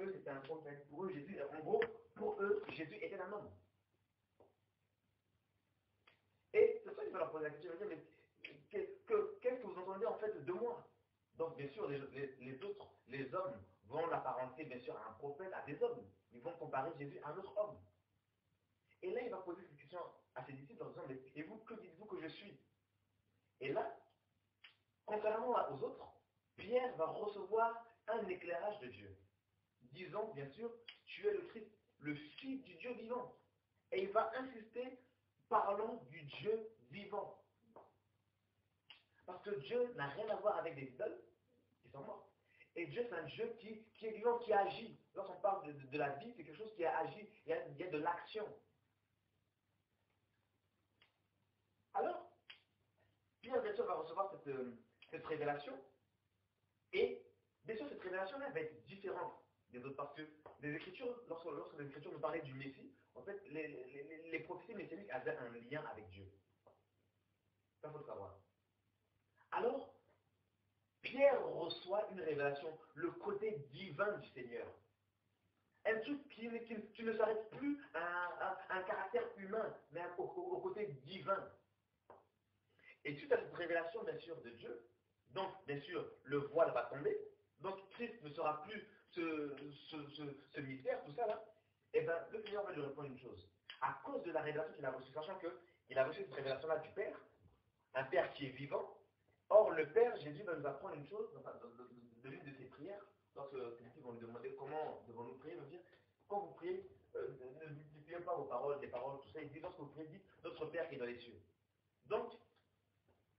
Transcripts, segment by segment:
eux, c'était un prophète. Pour eux, Jésus, en gros, pour eux, Jésus était un homme. Et c'est ça qu'il va leur poser la question. Il va dire, mais qu'est-ce que vous entendez en fait de moi? Donc, bien sûr, les hommes vont l'apparenter, bien sûr, à un prophète, à des hommes. Ils vont comparer Jésus à un autre homme. Et là, il va poser cette question à ses disciples en disant, mais et vous, que dites-vous que je suis? Et là, contrairement aux autres, Pierre va recevoir un éclairage de Dieu. Disant, bien sûr, tu es le Christ, le Fils du Dieu vivant. Et il va insister, parlant du Dieu vivant. Parce que Dieu n'a rien à voir avec des idoles qui sont morts. Et Dieu, c'est un Dieu qui est vivant, qui agit. Lorsqu'on parle de la vie, c'est quelque chose qui a agi. Il y a de l'action. Alors, Pierre, bien sûr, va recevoir cette révélation. Et, bien sûr, cette révélation-là va être différente des autres. Parce que les Écritures, lorsque les Écritures nous parlaient du Messie, en fait, les prophéties messianiques avaient un lien avec Dieu. Ça, il faut le savoir. Alors, Pierre reçoit une révélation, le côté divin du Seigneur. Un truc qui ne s'arrête plus à un caractère humain, mais au côté divin. Et suite à cette révélation, bien sûr, de Dieu, donc, bien sûr, le voile va tomber, donc Christ ne sera plus ce mystère, tout ça là, et bien, le Seigneur va lui répondre une chose. À cause de la révélation qu'il a reçue, sachant qu'il a reçu cette révélation-là du Père, un Père qui est vivant. Or, le Père, Jésus va nous apprendre une chose, enfin, de l'une de ses prières, lorsque les disciples vont lui demander comment devons-nous prier, il va dire, quand vous priez, ne multipliez pas vos paroles, les paroles, tout ça, il dit, lorsque vous priez, dites, notre Père qui est dans les cieux. Donc,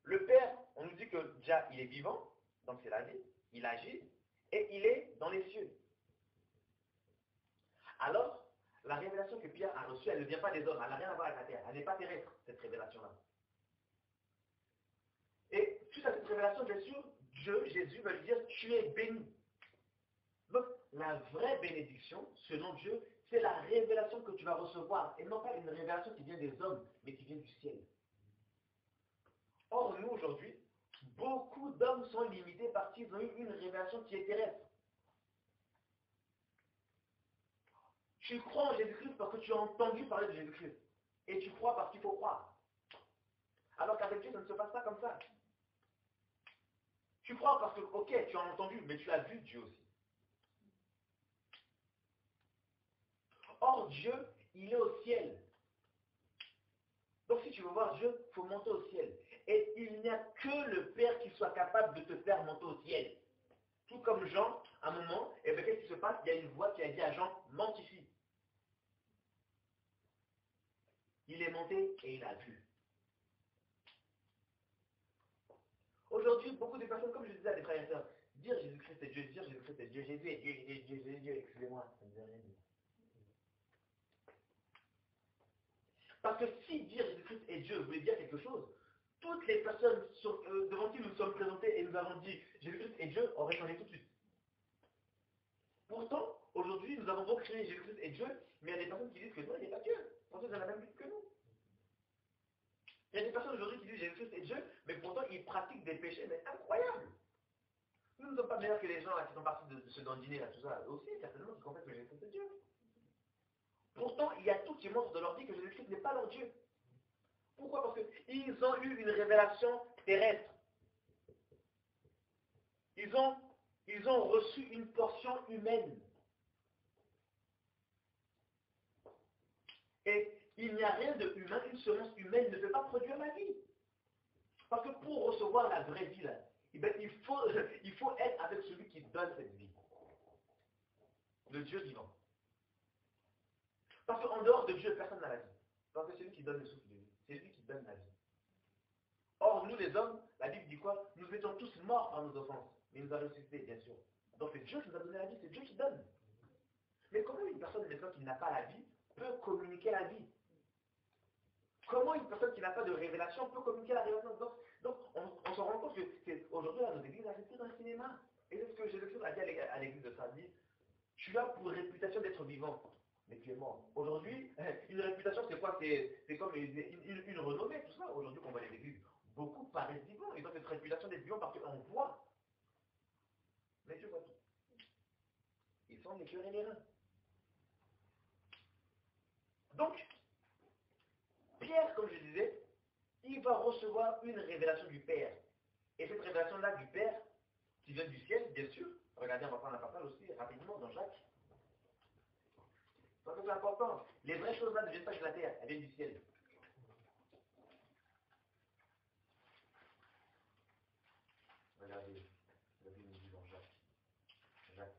le Père, on nous dit que déjà, il est vivant, donc c'est la vie, il agit, et il est dans les cieux. Alors, la révélation que Pierre a reçue, elle ne vient pas des hommes, elle n'a rien à voir avec la terre, elle n'est pas terrestre, cette révélation-là. Et suite à cette révélation, bien sûr, Dieu, Jésus va lui dire, tu es béni. Donc, la vraie bénédiction, selon Dieu, c'est la révélation que tu vas recevoir, et non pas une révélation qui vient des hommes, mais qui vient du ciel. Or, nous, aujourd'hui, beaucoup d'hommes sont limités parce qu'ils ont eu une révélation qui est terrestre. Tu crois en Jésus-Christ parce que tu as entendu parler de Jésus-Christ. Et tu crois parce qu'il faut croire. Alors qu'avec Dieu, ça ne se passe pas comme ça. Tu crois parce que, ok, tu as entendu, mais tu as vu Dieu aussi. Or, Dieu, il est au ciel. Donc, si tu veux voir Dieu, il faut monter au ciel. Et il n'y a que le Père qui soit capable de te faire monter au ciel. Tout comme Jean, à un moment, et bien qu'est-ce qui se passe? Il y a une voix qui a dit à Jean, monte ici. Il est monté et il a vu. Aujourd'hui, beaucoup de personnes, comme je disais à des frères et sœurs, dire Jésus-Christ est Dieu, dire Jésus-Christ est Dieu, Jésus est Dieu, Jésus est Dieu, Jésus est Dieu, excusez-moi, ça ne veut rien dire. Parce que si dire Jésus-Christ est Dieu voulait dire quelque chose, toutes les personnes devant qui nous nous sommes présentés et nous avons dit Jésus-Christ est Dieu auraient changé tout de suite. Pourtant, aujourd'hui, nous avons beau crier Jésus-Christ est Dieu, mais il y a des personnes qui disent que non, il n'est pas Dieu. Pourtant, ils ont la même vie que nous. Il y a des personnes aujourd'hui qui disent Jésus-Christ est Dieu, mais pourtant ils pratiquent des péchés, mais incroyables. Nous ne sommes pas meilleurs que les gens là, qui sont partis de se dandiner là, tout ça. Aussi, certainement, qui confessent que Jésus-Christ est Dieu. Pourtant, il y a tout qui montre de leur vie que Jésus-Christ n'est pas leur Dieu. Pourquoi? Parce qu'ils ont eu une révélation terrestre. Ils ont reçu une portion humaine. Et il n'y a rien de humain, une semence humaine ne peut pas produire la vie. Parce que pour recevoir la vraie vie, là, eh bien, il faut être avec celui qui donne cette vie. Le Dieu vivant. Parce qu'en dehors de Dieu, personne n'a la vie. Parce que c'est lui qui donne le souffle de vie. C'est lui qui donne la vie. Or, nous les hommes, la Bible dit quoi? Nous étions tous morts par nos offenses. Mais il nous a ressuscités, bien sûr. Donc c'est Dieu qui nous a donné la vie, c'est Dieu qui donne. Mais comment une personne maintenant qui n'a pas la vie peut communiquer la vie? Comment une personne qui n'a pas de révélation peut communiquer la révélation? Donc on se rend compte qu'aujourd'hui, nos églises restent dans le cinéma. Et c'est ce que Jésus-Christ a dit à l'église de Sardis. Tu as pour réputation d'être vivant, mais tu es mort. Aujourd'hui, une réputation, c'est quoi? C'est comme une renommée, tout ça. Aujourd'hui, qu'on voit les églises, beaucoup paraissent vivants. Ils ont cette réputation d'être vivants parce qu'on voit. Mais Dieu voit tout. Il descendre les cœurs et les reins. Donc, Pierre, comme je disais, il va recevoir une révélation du Père. Et cette révélation-là du Père, qui vient du ciel, bien sûr, regardez, on va prendre un passage aussi rapidement dans Jacques. Donc c'est important. Les vraies choses là ne viennent pas de la terre, elles viennent du ciel. Regardez, la Bible nous dit dans Jacques. Jacques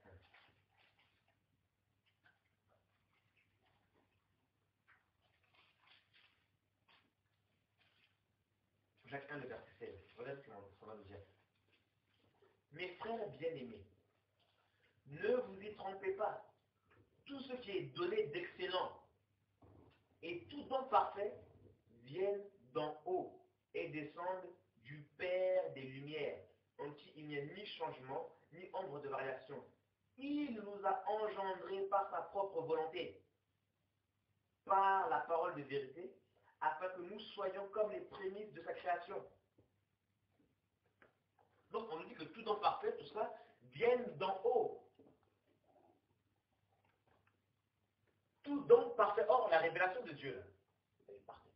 1. Jacques 1, le verset 16. Voilà ce qu'on va nous dire. Mes frères bien-aimés, ne vous y trompez pas. Tout ce qui est donné d'excellent et tout don parfait viennent d'en haut et descendent du Père des Lumières, en qui il n'y a ni changement, ni ombre de variation. Il nous a engendrés par sa propre volonté, par la parole de vérité, afin que nous soyons comme les prémices de sa création. Donc on nous dit que tout don parfait, tout ça, viennent d'en haut. Tout don parfait. Or, la révélation de Dieu, elle est parfaite.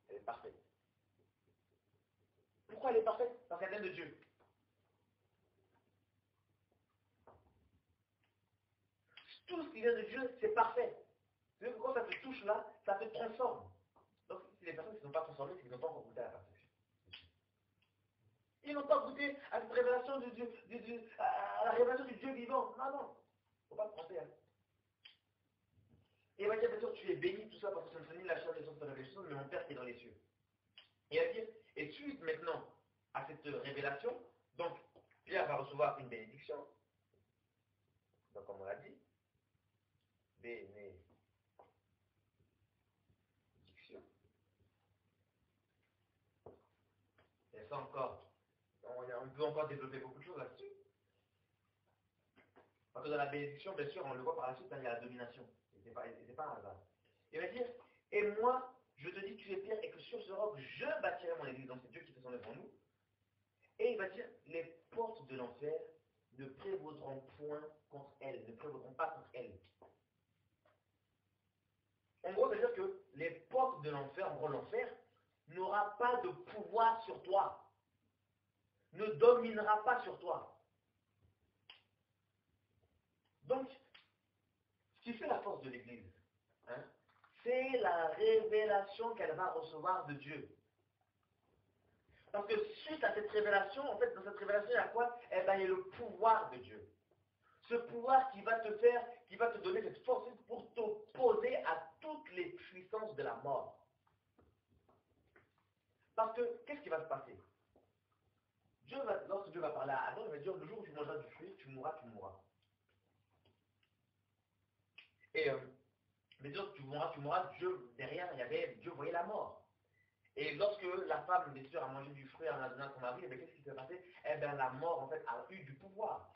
Elle est parfaite. Pourquoi elle est parfaite? Parce qu'elle vient de Dieu. Tout ce qui vient de Dieu, c'est parfait. C'est-à-dire que quand ça te touche là, ça te transforme. Donc, si les personnes qui ne sont pas transformées, c'est qu'ils n'ont pas encore goûté à la perfection. Ils n'ont pas goûté à cette révélation de Dieu, à la révélation du Dieu vivant. Non, non. Il ne faut pas te tromper. Hein. Et il va dire, bien sûr, tu es béni, tout ça, parce que ce ne sont ni la chair ni la révélation, mais mon Père qui est dans les cieux. Et il va dire, et suite maintenant à cette révélation, donc Pierre va recevoir une bénédiction. Donc, comme on l'a dit, bénédiction. Et ça encore, on peut encore développer beaucoup de choses là-dessus. Parce que dans la bénédiction, bien sûr, on le voit par la suite, hein, il y a la domination. Ce n'est pas un hasard. Il va dire, et moi, je te dis, tu es Pierre, et que sur ce roc, je bâtirai mon église. Donc c'est Dieu qui fait son œuvre en nous. Et il va dire, les portes de l'enfer ne prévaudront point contre elle, ne prévaudront pas contre elle. En gros, c'est-à-dire que les portes de l'enfer, en gros, l'enfer, n'aura pas de pouvoir sur toi, ne dominera pas sur toi. Donc, ce qui fait la force de l'Église, hein, c'est la révélation qu'elle va recevoir de Dieu. Parce que suite à cette révélation, en fait, dans cette révélation, il y a quoi? Eh bien, il y a le pouvoir de Dieu. Ce pouvoir qui va te faire, qui va te donner cette force pour t'opposer à toutes les puissances de la mort. Parce que, qu'est-ce qui va se passer? Lorsque Dieu va parler à Adam, il va dire, le jour où tu mangeras du fruit, tu mourras, tu mourras. Et, mais dire, tu mourras, Dieu, derrière, Dieu voyait la mort. Et lorsque la femme, bien sûr, a mangé du fruit en adonnant son mari, qu'est-ce qui s'est passé? Eh bien, la mort, en fait, a eu du pouvoir.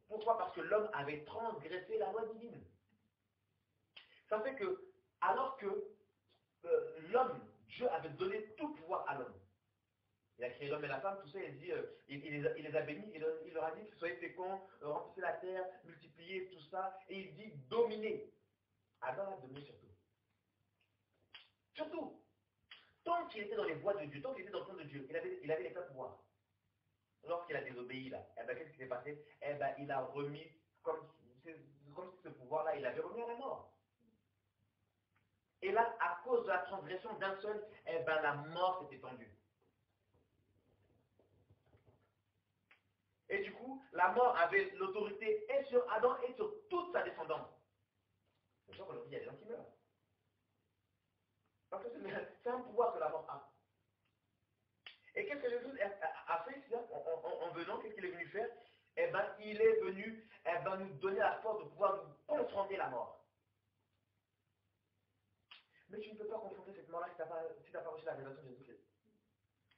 Pourquoi? Parce que l'homme avait transgressé la loi divine. Ça fait que, alors que l'homme, Dieu avait donné tout pouvoir à l'homme. Il a créé l'homme et la femme, tout ça, il dit, il les a bénis, il leur a dit, soyez féconds, remplissez la terre, multipliez, tout ça, et il dit, dominez. Adam a dominé sur tout. Surtout, tant qu'il était dans les voies de Dieu, tant qu'il était dans le plan de Dieu, il avait les pleins pouvoirs. Lorsqu'il a désobéi là, eh ben, qu'est-ce qui s'est passé? Eh ben, il a remis, comme si ce pouvoir-là, il avait remis à la mort. Et là, à cause de la transgression d'un seul, eh ben, la mort s'est étendue. Et du coup, la mort avait l'autorité et sur Adam et sur toute sa descendance. C'est sûr qu'aujourd'hui, il y a des gens qui meurent. Parce que c'est un pouvoir que la mort a. Et qu'est-ce que Jésus a fait en venant? Qu'est-ce qu'il est venu faire? Eh bien, il est venu nous donner la force de pouvoir nous confronter la mort. Mais tu ne peux pas confronter cette mort-là si tu n'as pas reçu la révélation de Jésus-Christ.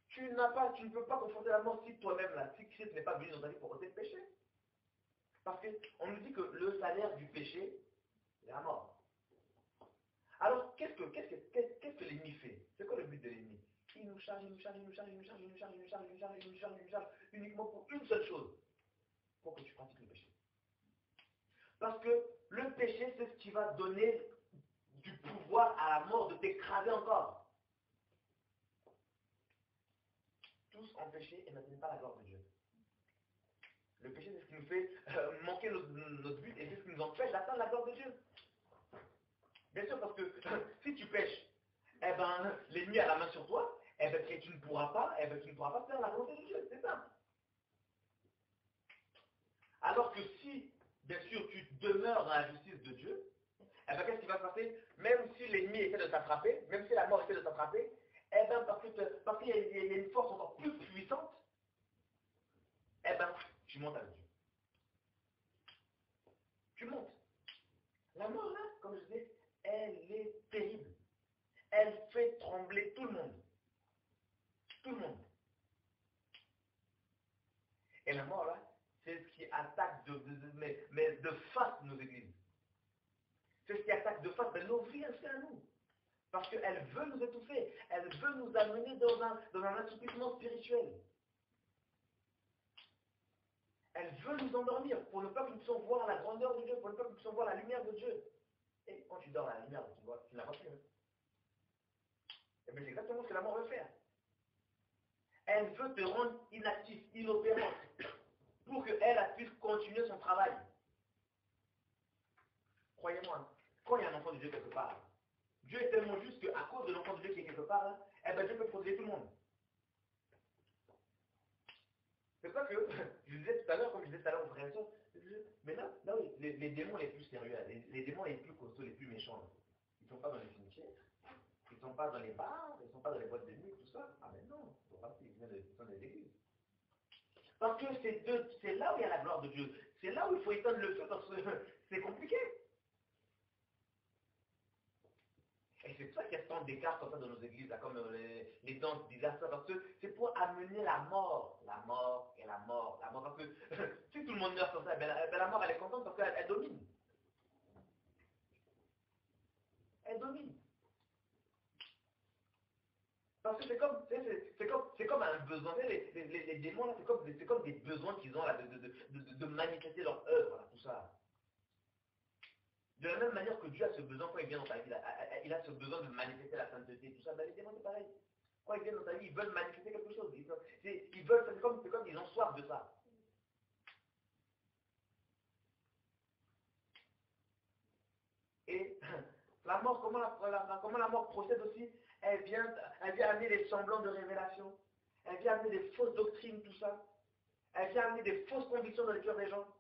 Tu ne peux pas confronter la mort si toi-même, là, si Christ n'est pas venu dans ta vie pour ôter le péché. Parce qu'on nous dit que le salaire du péché, c'est la mort. Alors, qu'est-ce que l'ennemi fait? C'est quoi le but de l'ennemi? Il nous charge, uniquement pour une seule Parce que le péché, c'est ce qui va donner du pouvoir à la mort de t'écraser encore. Tous ont péché et n'atteignent pas la gloire de Dieu. Le péché, c'est ce qui nous fait manquer notre but et c'est ce qui nous empêche d'atteindre la gloire de Dieu. Bien sûr, parce que si tu pêches, eh ben, l'ennemi a la main sur toi, eh ben, et tu ne pourras pas faire la volonté de Dieu, c'est ça. Alors que si, bien sûr, tu demeures dans la justice de Dieu, eh ben, qu'est-ce qui va se passer? Même si l'ennemi essaie de t'attraper, même si la mort essaie de t'attraper, eh ben, parce qu'il y a une force encore plus puissante, eh ben, tu montes avec Dieu. Tu montes. La mort, là, comme je disais, elle est terrible. Elle fait trembler tout le monde. Tout le monde. Et la mort, là, c'est ce qui attaque de face nos églises. C'est ce qui attaque de face nos vies ainsi à nous. Parce qu'elle veut nous étouffer. Elle veut nous amener dans un assouplissement spirituel. Elle veut nous endormir pour ne pas que nous puissions voir la grandeur de Dieu, pour ne pas que nous puissions voir la lumière de Dieu. Et quand tu dors dans la lumière, tu ne la vois plus. Hein. Et bien c'est exactement ce que la mort veut faire. Elle veut te rendre inactif, inopérant, pour qu'elle puisse continuer son travail. Croyez-moi, quand il y a un enfant de Dieu quelque part, Dieu est tellement juste qu'à cause de l'enfant de Dieu qui est quelque part, eh ben Dieu peut protéger tout le monde. C'est pas que, je disais tout à l'heure, comme je disais tout à l'heure aux frères et sœurs, mais là oui, les démons les plus sérieux, les démons les plus costauds, les plus méchants, ils ne sont pas dans les cimetières, ils ne sont pas dans les bars, ils ne sont pas dans les boîtes de nuit, tout ça. Ah mais non, ils sont des églises. Parce que c'est là où il y a la gloire de Dieu. C'est là où il faut éteindre le feu parce que c'est compliqué. Et c'est pour ça qu'il y a tant d'écarts comme ça dans nos églises, là, comme les danses bizarres, parce que c'est pour amener la mort et la mort, la mort. Parce que si tout le monde meurt comme ça, ben la mort elle est contente parce qu'elle domine. Elle domine. Parce que c'est comme un besoin. Les démons, là, c'est comme des besoins qu'ils ont là, de manifester leur œuvre, là, tout ça. De la même manière que Dieu a ce besoin, quand il vient dans ta vie, il a ce besoin de manifester la sainteté, tout ça, ben les démons c'est pareil. Quand ils viennent dans ta vie, ils veulent manifester quelque chose. C'est comme ils ont soif de ça. Et la mort, comment la mort procède aussi? Elle vient amener des semblants de révélation. Elle vient amener des fausses doctrines, tout ça. Elle vient amener des fausses convictions dans le cœur des gens.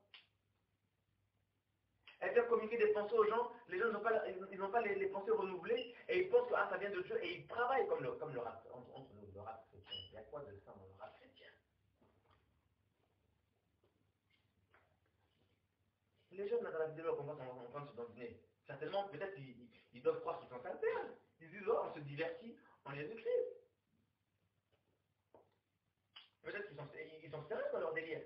Elle vient communiquer des pensées aux gens. Les gens n'ont pas les pensées renouvelées et ils pensent que ça vient de Dieu et ils travaillent comme le rap, entre nous, le rap chrétien. Il y a quoi de ça dans le rap chrétien? Les jeunes, dans la vidéo, on commence en train de se dandiner. Certainement, peut-être, ils doivent croire qu'ils sont sincères. Ils disent, oh, on se divertit en Jésus-Christ. Peut-être qu'ils sont sérieux dans leur délire.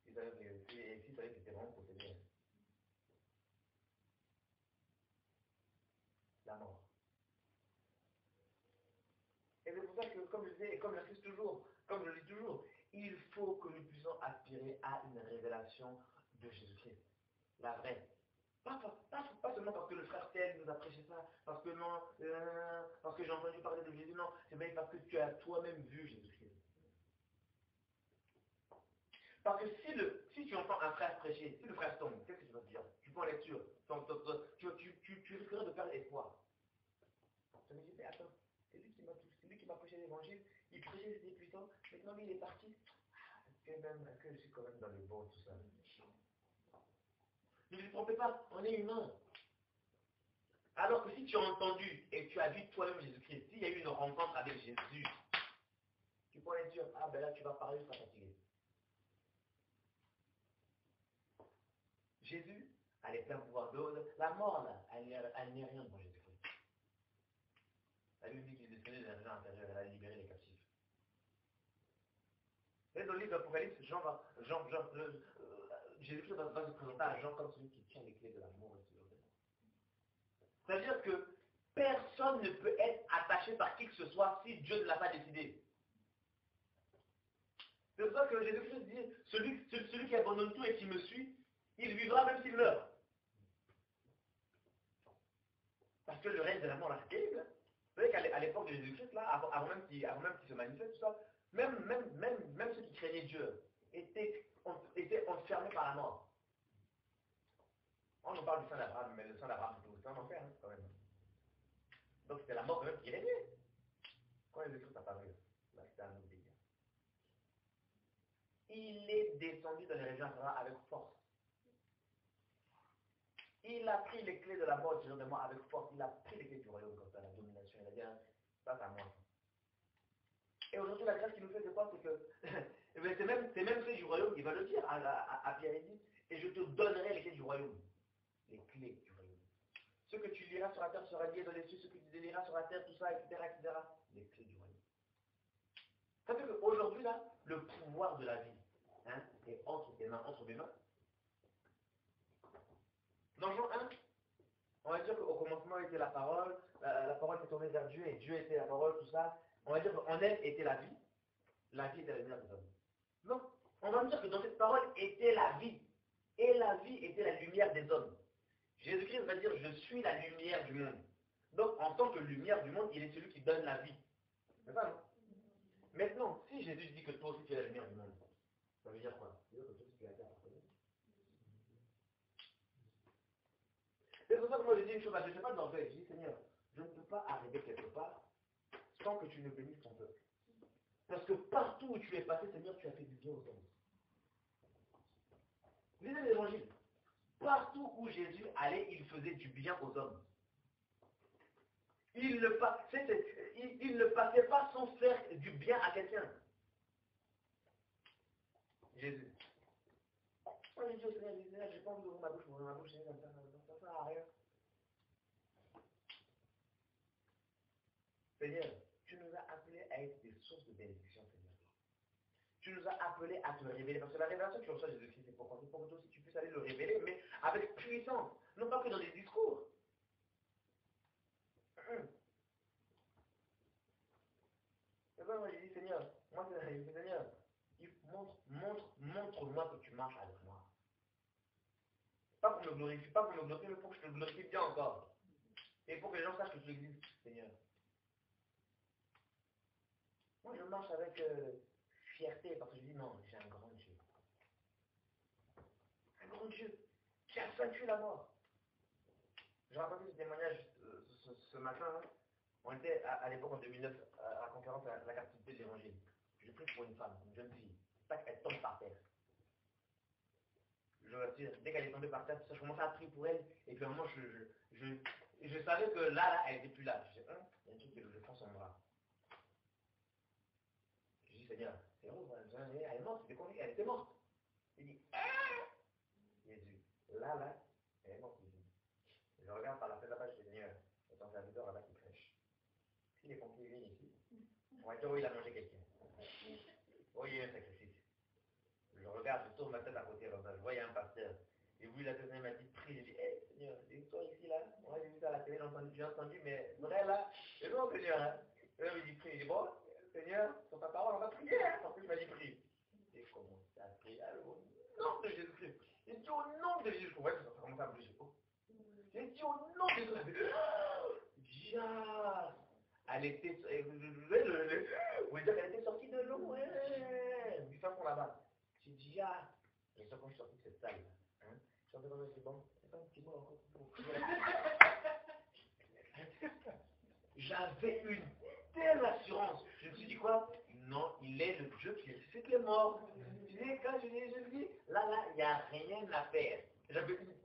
S'ils savaient que c'était vraiment possédé. La mort. Et c'est pour ça que, comme je disais, et comme je dis toujours, il faut que nous puissions aspirer à une révélation de Jésus-Christ. La vraie. Pas seulement parce que le frère tel nous a prêché ça, parce que non, parce que j'ai entendu parler de Jésus, non, c'est bien parce que tu as toi-même vu Jésus-Christ. Parce que si tu entends un frère prêcher, si le frère tombe, qu'est-ce que tu vas te dire? Tu prends lecture, tu risquerais de perdre espoir. Tu me dis, mais attends, c'est lui qui m'a prêché l'évangile, il prêchait, c'était puissant, maintenant lui il est parti. Est-ce que je suis quand même dans le bon, tout ça? Ne vous trompez pas, on est humain. Alors que si tu as entendu et que tu as vu toi-même Jésus-Christ, s'il y a eu une rencontre avec Jésus, tu pourrais dire, ah ben là tu vas parler, tu seras fatigué. Jésus a les pleins pouvoirs d'eau. La mort, là, elle n'est rien devant Jésus-Christ. La Bible dit qu'il est descendu d'un région intérieure, elle a libéré les captifs. Et dans le livre d'Apocalypse, Jésus-Christ va se présenter à Jean comme celui qui tient les clés de l'amour et de l'ordre. C'est-à-dire que personne ne peut être attaché par qui que ce soit si Dieu ne l'a pas décidé. C'est pour ça que Jésus-Christ dit, celui qui abandonne tout et qui me suit, Il vivra même s'il meurt. Parce que le règne de la mort, là, c'est terrible. Vous savez qu'à l'époque de Jésus-Christ, là, avant même qu'il se manifeste, tout ça, même ceux qui craignaient Dieu étaient enfermés par la mort. On nous parle du sang d'Abraham, mais le sang d'Abraham, c'est un enfer, hein, quand même. Donc c'était la mort quand même qui régnait. Quand les Christ apparu, là, c'était un autre délire. Il est descendu dans les régions inférieures avec force. Il a pris les clés de la mort, de moi, avec force. Il a pris les clés du royaume comme ça, la domination. Il a dit, hein, ça c'est à moi. Et aujourd'hui, la grâce qu'il nous fait, c'est quoi? C'est que c'est même clés du royaume, il va le dire à Pierre, il dit, et je te donnerai les clés du royaume. Les clés du royaume. Ce que tu liras sur la terre sera lié dans les cieux, ce que tu délieras sur la terre, tout ça, etc., etc. Les clés du royaume. Ça fait qu'aujourd'hui, là, le pouvoir de la vie, hein, est entre mes mains. Dans Jean 1, on va dire qu'au commencement était la parole était tournée vers Dieu, et Dieu était la parole, tout ça. On va dire qu'en elle était la vie était la lumière des hommes. Non, on va dire que dans cette parole était la vie, et la vie était la lumière des hommes. Jésus-Christ va dire, je suis la lumière du monde. Donc, en tant que lumière du monde, il est celui qui donne la vie. C'est ça, non? Maintenant, si Jésus dit que toi aussi tu es la lumière du monde, ça veut dire quoi? Ça veut dire que toi aussi tu es la terre. C'est pour ça que moi je dis une chose, je ne sais pas d'orgueil, je dis Seigneur, je ne peux pas arriver quelque part sans que tu ne bénisses ton peuple. Parce que partout où tu es passé, Seigneur, tu as fait du bien aux hommes. Lisez l'évangile. Partout où Jésus allait, il faisait du bien aux hommes. Il ne passait pas sans faire du bien à quelqu'un. Jésus. Moi j'ai dit au Seigneur, j'ai pas envie d'ouvrir ma bouche, ça ne sert à rien. Seigneur, tu nous as appelés à être des sources de bénédiction, Seigneur. Tu nous as appelés à te révéler, parce que la révélation que tu reçois de Jésus-Christ, c'est pour que toi aussi tu puisses aller le révéler, mais avec puissance, non pas que dans des discours. C'est ça, moi j'ai dit, Seigneur, Seigneur, montre-moi que tu marches avec moi. Pas pour me glorifier, mais pour que je te glorifie bien encore. Et pour que les gens sachent que tu existes, Seigneur. Moi je marche avec fierté, parce que je dis, non, j'ai un grand Dieu. Un grand Dieu qui a vaincu la mort. Je racontais ce témoignage ce matin. Hein. On était à l'époque en 2009 à la conférence à la captivité de l'évangile. Je prie pour une femme, une jeune fille. Pas qu'elle tombe par terre. Je vous assure, dès qu'elle est tombée par terre, je commençais à prier pour elle. Et puis à un moment, je savais que là, elle n'était plus là. Je disais, il y a un truc que je prends son bras. Je dis, Seigneur, c'est où? Elle est morte, c'était quoi? Elle était morte. Il dit, Jésus, là, elle est morte. Je regarde par la fenêtre là-bas, je dis, Seigneur, il y a ton serviteur là-bas qui prêche. Si les pompiers viennent ici, on va dire, oui, il a mangé quelqu'un. Oui, il y a un sacrifice. Je regarde, je tourne ma tête à côté, je vois, il y a un pasteur. Et oui, la personne m'a dit, prie. J'ai dit, hé, Seigneur, c'est toi ici, là. Moi, j'ai vu ça à la télé, j'ai entendu, mais vrai, là, c'est non, Seigneur. Hein. Et là, il dit, prie. Il dit, bon, Seigneur, sur ta parole, on va prier. Hein. En plus, il m'a dit, prie. J'ai commencé à prier, au nom de Jésus-Christ. J'ai dit, au nom de Jésus, je crois que ça commence à bouger. J'ai dit, au nom de Jésus. Déjà. Elle était, vous voulez dire qu'elle était sortie de l'eau, ouais, du fin fond là-bas. J'ai dit, et ça, quand je suis sorti de cette salle, hein, je suis sorti dans le bon, c'est pas un petit mot encore pour J'avais une telle assurance. Je me suis dit quoi? Non, il est le Dieu qui ressuscite les morts. Tu sais, quand je dis, là, il n'y a rien à faire. J'avais une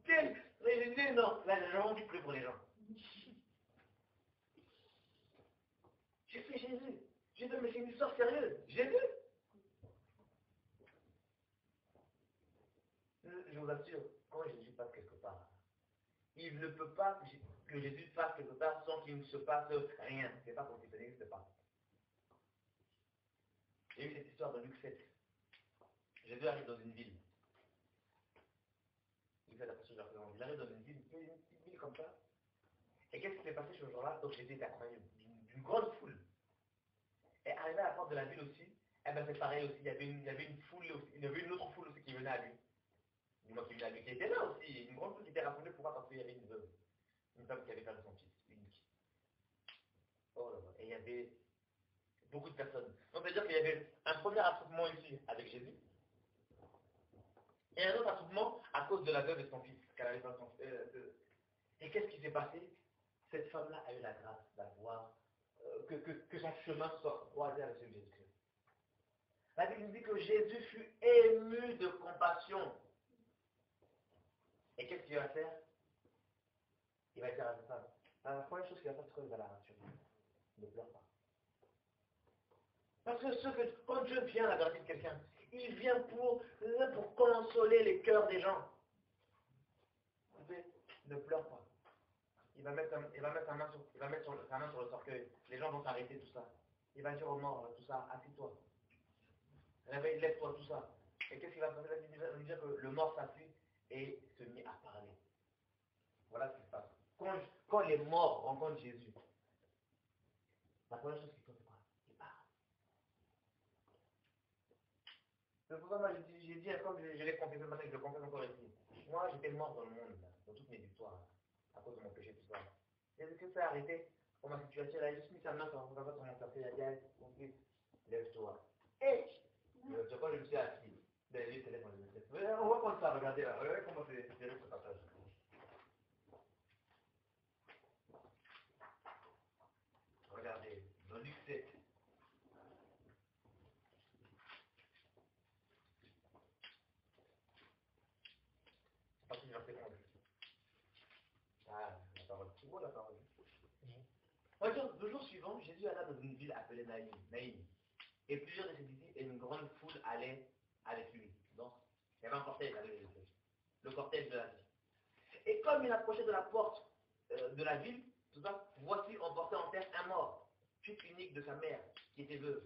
telle, mais je disais non, là, j'ai envie de prier pour les gens. J'ai fait Jésus. J'ai dit, mais c'est une histoire sérieuse. Jésus. Je vous assure, quand Jésus passe quelque part, il ne peut pas que Jésus fasse quelque part sans qu'il ne se passe rien. C'est pas possible, ça n'existe pas. Il y a eu cette histoire de Luc 7. Jésus arrive dans une ville. Il fait la passion de la présence. Il arrive dans une petite ville comme ça. Et qu'est-ce qui s'est passé ce jour-là? Donc Jésus est accompagné d'une grande foule. Et arrivé à la porte de la ville aussi, eh ben c'est pareil aussi. Il y avait une foule aussi, il y avait une autre foule aussi qui venait à lui. Moi qui était là aussi, une grande foule qui était rassemblée pour voir parce qu'il y avait une veuve, une femme qui avait perdu son fils, unique. Oh là là, et il y avait beaucoup de personnes. Donc c'est-à-dire qu'il y avait un premier attroupement ici avec Jésus, et un autre attroupement à cause de la veuve et de son fils, qu'elle avait perdu son fils. Et qu'est-ce qui s'est passé? Cette femme-là a eu la grâce d'avoir, que son chemin soit croisé avec celui de Jésus-Christ. La Bible nous dit que Jésus fut ému de compassion. Et qu'est-ce qu'il va faire? Il va dire à cette femme, la première chose qu'il va faire, c'est qu'il va la rassurer. Ne pleure pas. Parce que quand Dieu vient à la vérité de quelqu'un, il vient pour consoler les cœurs des gens. Ne pleure pas. Il va mettre sa main sur le cercueil. Les gens vont s'arrêter, tout ça. Il va dire aux morts, tout ça, assis-toi. Réveille, lève-toi, tout ça. Et qu'est-ce qu'il va faire? Il va dire que le mort s'assit et se mit à parler. Voilà ce qui se passe. Quand les morts rencontrent Jésus, la première chose qu'ils font, c'est quoi? Ils parlent. C'est pour ça que moi j'ai dit, comme je l'ai confessé ce matin, je le confesse encore ici. Moi, j'étais mort dans le monde, là, dans toutes mes victoires, à cause de mon péché, tout ça. Et ce que ça a arrêté, pour ma situation, elle a juste mis sa main sur mon cerveau, elle a dit, allez, mon fils, lève-toi. Et quand je me suis assis, ben, lui, téléphone, on va prendre ça, regardez là, regardez comment c'est ce passage. Regardez, dans Luc 7. À partir du verset 11. Ah, la parole. C'est beau la parole. Regarde, le jour suivant, Jésus alla dans une ville appelée Naïm. Et plusieurs de ses disciples et une grande foule allaient avec lui. Donc, il y avait un cortège avec Jésus. Le cortège de la ville. Et comme il approchait de la porte de la ville, tout ça, voici on portait en terre un mort, fils unique de sa mère, qui était veuve.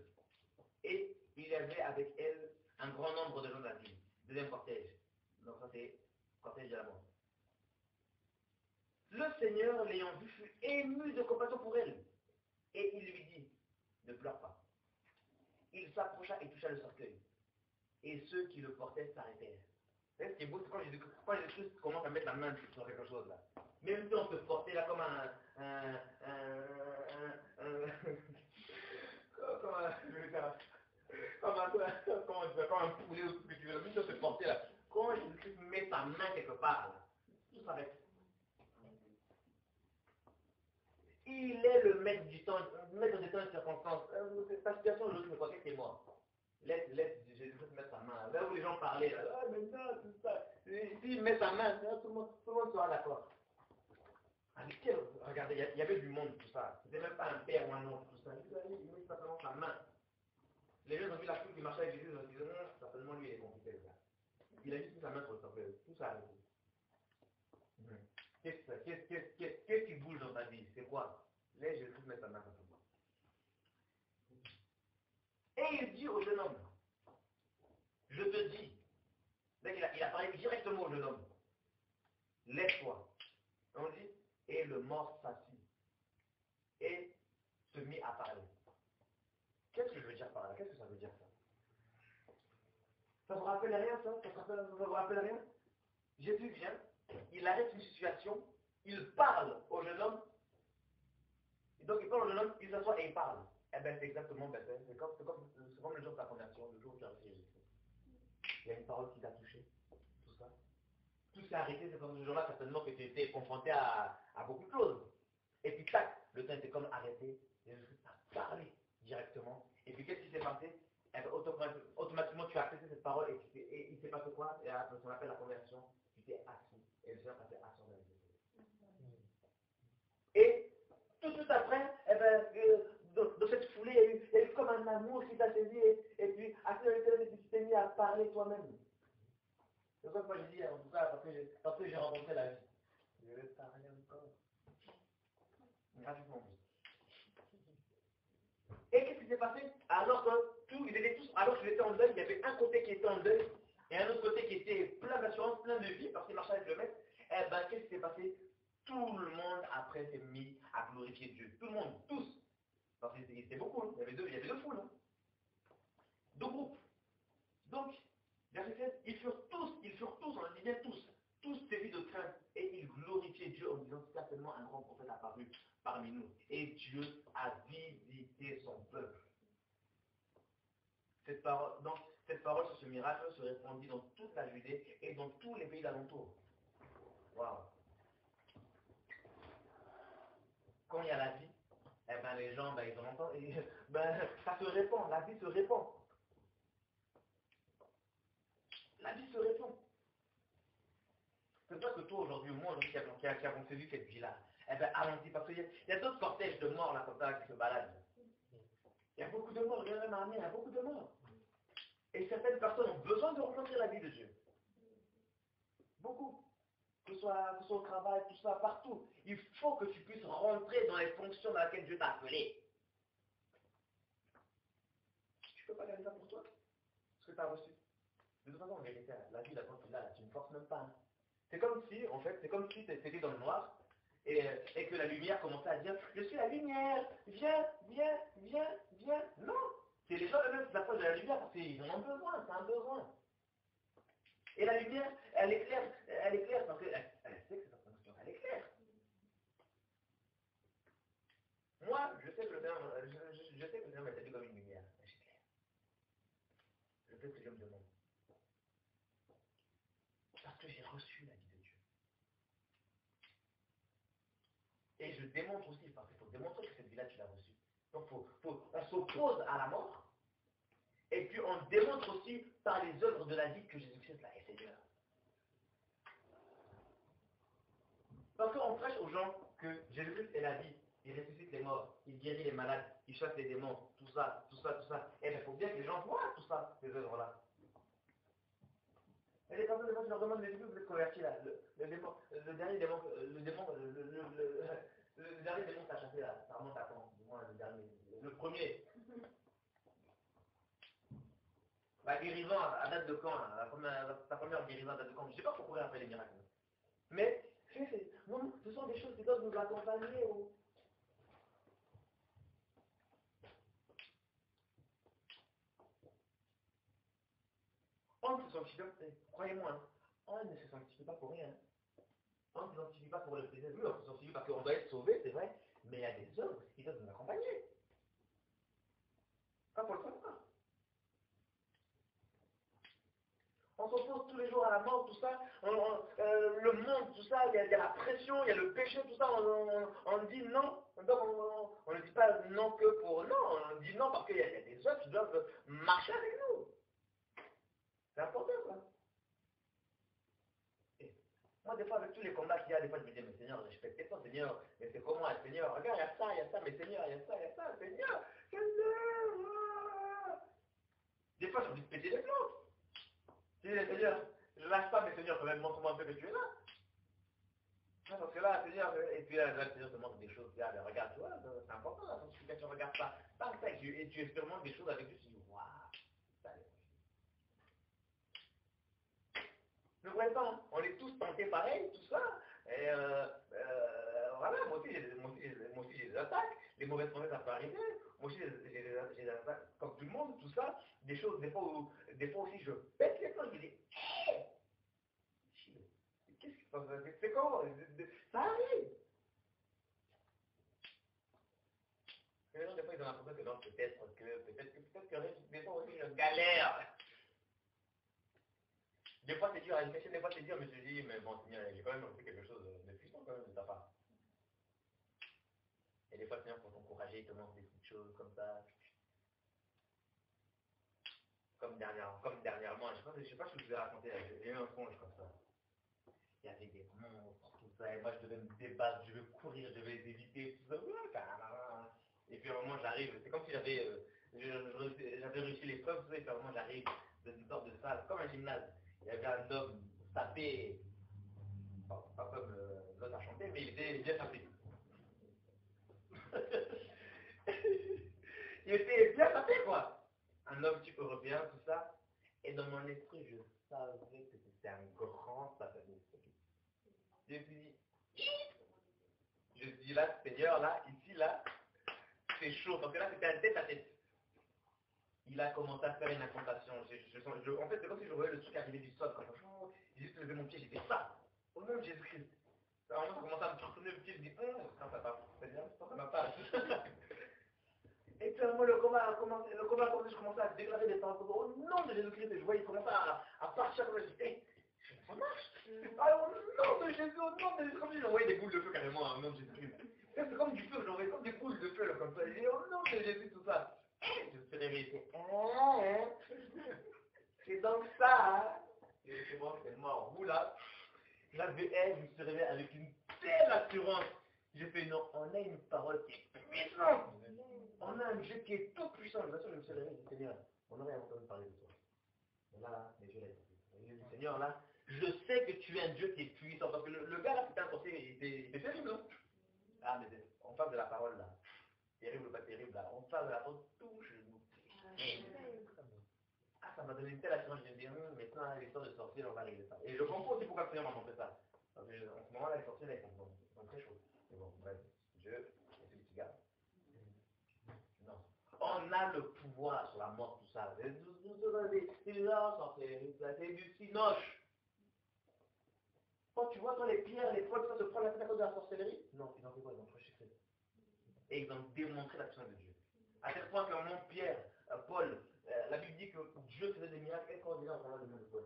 Et il y avait avec elle un grand nombre de gens de la ville. Deuxième cortège. Donc ça c'est cortège de la mort. Le Seigneur, l'ayant vu, fut ému de compassion pour elle. Et il lui dit, ne pleure pas. Il s'approcha et toucha le cercueil. Et ceux qui le portaient s'arrêtèrent. Vous savez, ce qui est beau, c'est quand Jésus commence à mettre la main sur quelque chose là. Même si on se portait là comme comme un poulet ou ce que tu veux, même si on se portait là. Quand Jésus met sa main quelque part là, tout s'arrête. Il est le maître du temps, le maître des temps et des circonstances. Ta situation aujourd'hui, mais croyais que t'es mort. Laisse Jésus mettre sa main. Là où les gens parlaient, là, ah mais non, tout ça. S'il met sa main, tout le monde sera d'accord. Regardez, il y avait du monde, tout ça. C'était même pas un père ou un oncle, tout ça. Il met simplement sa main. Les gens ont vu la foule qui marchait avec Jésus, ils ont dit, non, certainement lui il est compliqué, ça. Il a juste mis sa main sur le cercueil. Tout ça a arrêté. Qu'est-ce qui bouge dans ta vie? C'est quoi? Laisse Jésus mettre sa main sur toi. Et il dit au jeune homme, je te dis, il a parlé directement au jeune homme, lève-toi. On dit, et le mort s'assit et se mit à parler. Qu'est-ce que je veux dire par là? Qu'est-ce que ça veut dire ça? Ça vous rappelle rien ça? Ça vous rappelle rien? Jésus vient, il arrête une situation, il parle au jeune homme, et donc il parle au jeune homme, il s'assoit et il parle. Eh bien c'est exactement, c'est comme le jour de ta conversion, le jour où tu as reçu Jésus. Il y a une parole qui t'a touché, tout ça. Tout s'est arrêté, c'est comme ce jour-là certainement que tu étais confronté à beaucoup de choses. Et puis tac, le temps était comme arrêté, Jésus a parlé directement. Et puis qu'est-ce qui s'est passé? Eh bien, automatiquement tu as accepté cette parole et il s'est passé quoi? Et ce qu'on appelle la conversion, tu t'es assis. Et le Seigneur t'a fait asseoir dans les yeux. Et tout de suite après, eh ben, dans cette foulée, il y a eu comme un amour qui t'a saisi et puis assis dans les yeux, tu t'es mis à parler toi-même. C'est pour ça que moi je dis, en tout cas, parce que j'ai rencontré la vie. Je vais parler encore. Gratuitement. Et qu'est-ce qui s'est passé? Alors qu'ils étaient tous, alors qu'ils étaient en deuil, il y avait un côté qui était en deuil et un autre côté qui était plein d'assurance, plein de vie, parce qu'il marchait avec le maître. Eh bien, qu'est-ce qui s'est passé? Tout le monde après s'est mis à glorifier Dieu. Tout le monde, tous. Parce qu'il était beaucoup, hein. Il y avait deux foules. Hein. Deux groupes. Donc, verset 16, ils furent tous, on a dit bien, parmi nous. Et Dieu a visité son peuple. Cette parole sur ce miracle se répandit dans toute la Judée et dans tous les pays d'alentour. Waouh! Quand il y a la vie, eh ben les gens, ben, ils en entendent, et, ben, ça se répand, la vie se répand. La vie se répand. C'est pour ça que toi aujourd'hui, moi aujourd'hui qui a conçu cette vie-là, eh ben allons-y, parce qu'il y a d'autres cortèges de morts là comme ça qui se baladent. Il y a beaucoup de morts, regardez ma mère, il y a beaucoup de morts. Et certaines personnes ont besoin de rencontrer la vie de Dieu. Beaucoup. Que ce soit au travail, tout ça, partout. Il faut que tu puisses rentrer dans les fonctions dans lesquelles Dieu t'a appelé. Tu ne peux pas garder ça pour toi. Ce que tu as reçu. De toute façon, en vérité, la vie, là, quand tu l'as, tu ne forces même pas. Hein. C'est comme si, en fait, tu étais dans le noir et que la lumière commençait à dire, je suis la lumière, viens, viens, viens, viens. Non. C'est les gens eux-mêmes qui s'approchent de la lumière parce qu'ils en ont besoin, c'est un besoin. Et la lumière, elle éclaire parce qu'elle sait que c'est sa fonction, elle éclaire. Moi, je sais que le Seigneur m'a établi comme une lumière. Je sais que Dieu me demande. Parce que j'ai reçu la vie de Dieu. Et je démontre aussi, parce qu'il faut démontrer que cette vie-là, tu l'as reçue. Donc, on s'oppose à la mort. Et puis, on démontre aussi par les œuvres de la vie que Jésus-Christ est Seigneur. Parce qu'on prêche aux gens que Jésus-Christ est la vie. Il ressuscite les morts, il guérit les malades, il chasse les démons, tout ça, tout ça, tout ça. Et bien, il faut bien que les gens voient tout ça, ces œuvres-là. Et les personnes, des fois, je leur demande, mais vous êtes convertis là. Le dernier démon, le dernier démon que tu as chassé là, ça remonte à quand? Moi, le dernier. Le premier. La guérison, à date de quand là, ta première guérison à date de quand? Je ne sais pas pourquoi on appelle les miracles. Mais, non, ce sont des choses qui doivent nous accompagner. Oh. On ne se sanctifie pas, croyez-moi, hein, on ne se sanctifie pas pour rien. On ne se sanctifie pas pour le plaisir. Oui, on se sanctifie parce qu'on doit être sauvé, c'est vrai, mais il y a des œuvres qui doivent nous accompagner. Pas pour le savoir. On s'oppose tous les jours à la mort, tout ça, le monde, tout ça, il y a la pression, il y a le péché, tout ça, on dit non. Donc on ne dit pas non que pour non, on dit non parce qu'il y a des œuvres qui doivent marcher avec nous. C'est important ça. Et moi des fois avec tous les combats qu'il y a, des fois je me dis, mais Seigneur, respectez toi Seigneur, mais c'est comment Seigneur, regarde, il y a ça, mais Seigneur, il y a ça, Seigneur, Seigneur. Des fois j'ai envie de péter les plombs. Je dis, Seigneur, je lâche pas, mais Seigneur, quand même, montre-moi un peu que tu es là. Non, parce que là, Seigneur, et puis là, le Seigneur te montre des choses, là, regarde, tu vois, c'est important, la sanctification, regarde ça. Par ça, et tu expérimentes des choses avec Dieu, tu dis, waouh, ça allait. Ne voyez pas, hein, on est tous tentés pareil, tout ça. Et voilà, moi aussi j'ai des attaques, les mauvaises pensées ça peut arriver, moi aussi j'ai des attaques, comme tout le monde, tout ça, des choses, des fois aussi je pète les plombs, je me dis, hé, qu'est-ce qui se passe? C'est comment? Ça arrive. Les gens, des fois, ils ont l'impression que non, peut-être que des fois aussi, je galère. Des fois, c'est dur à une des fois, c'est dur, mais je me dis, mais bon, Seigneur, j'ai quand même fait quelque chose de puissant quand même de ta part. Et des fois, Seigneur, pour t'encourager, il te montre des petites choses comme ça. Comme dernièrement, je sais pas si je vous ai raconté, j'ai eu un songe comme ça. Il y avait des monstres, tout ça, et moi, je devais me débattre, je devais courir, je devais les éviter, tout ça. Et puis, à un moment, j'arrive, c'est comme si j'avais réussi l'épreuve, tout ça, et puis, à un moment, j'arrive dans une sorte de salle, comme un gymnase. Il y avait un homme tapé, pas comme l'autre a chanté, mais il était bien tapé. Il était bien tapé, quoi. Un homme type européen, tout ça. Et dans mon esprit, je savais que c'était un grand sataniste. Je me suis dit, je me suis dit là, Seigneur, là, ici, là, c'est chaud, parce que là, c'était un tête à tête. Il a commencé à faire une incantation. En fait, c'est comme si je voyais le truc arriver du sol. Quand j'ai juste levé mon pied, j'ai fait ça, au nom de Jésus-Christ. À un moment, ça commence à me tourner le pied, je dis, ça va, ça m'a pas. Et puis à un moment, le combat a commencé, je commençais à déclarer des paroles au nom de Jésus-Christ, et je voyais commencer à partir, je dis, hey, ça marche. Ah, au nom de Jésus, au nom de Jésus, j'envoyais des boules de feu carrément, au nom de Jésus-Christ. C'est comme du feu, j'envoyais comme des boules de feu, là, comme ça, et je dis, au nom de Jésus, tout ça. Je me suis réveillé, c'est donc ça, hein. Et c'est bon, c'est mort. Vous là, j'avais elle, je me suis réveillé avec une telle assurance. J'ai fait non, on a une parole qui est puissante. On a un Dieu qui est tout puissant. Bien sûr, je me suis réveillé, Seigneur, on aurait entendu parler de toi. Mais là, les yeux là, il dit, Seigneur, là, je sais que tu es un Dieu qui est puissant. Parce que le gars là, c'était un conseiller, il était terrible, non? Ah, mais on parle de la parole là. Terrible ou pas terrible là. On parle de la parole tout genou. Ah, ça m'a donné une telle assurance, je me dis, maintenant, l'histoire de sorcier, on va régler ça. Et je comprends aussi pourquoi le Seigneur m'a montré ça. Parce que en ce moment-là, les sorciers, là, ils sont très chauds. Mais bon, bref, Dieu, c'est celui qui garde. Non. On a le pouvoir sur la mort, tout ça. C'est du cinoche. Quand tu vois, quand les pierres, les poils, ça se prend la tête à cause de la sorcellerie, non, ils n'ont fait quoi, ils ont prêché Christ. Et ils ont démontré la puissance de Dieu. À tel point qu'un moment, Pierre, Paul, la Bible dit que Dieu faisait des miracles extraordinaires en travers le nom de Paul.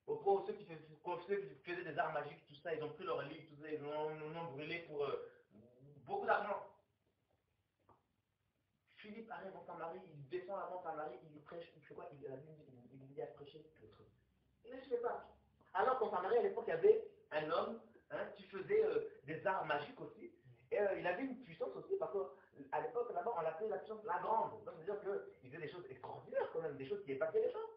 Au point où ceux qui faisaient des arts magiques, tout ça, ils ont pris leur livre, tout ça, ils l'ont brûlé pour beaucoup d'argent. Philippe arrive en Samarie, il descend avant Samarie, il prêche, il fait quoi? Il dit à prêcher le truc. Il ne fait pas. Alors qu'en Samarie, à l'époque, il y avait un homme qui faisait des arts magiques aussi. Et il avait une puissance aussi, parce qu'à l'époque, là-bas, on l'appelait la puissance la grande. Donc, c'est-à-dire qu'il faisait des choses extraordinaires quand même, des choses qui épataient les gens.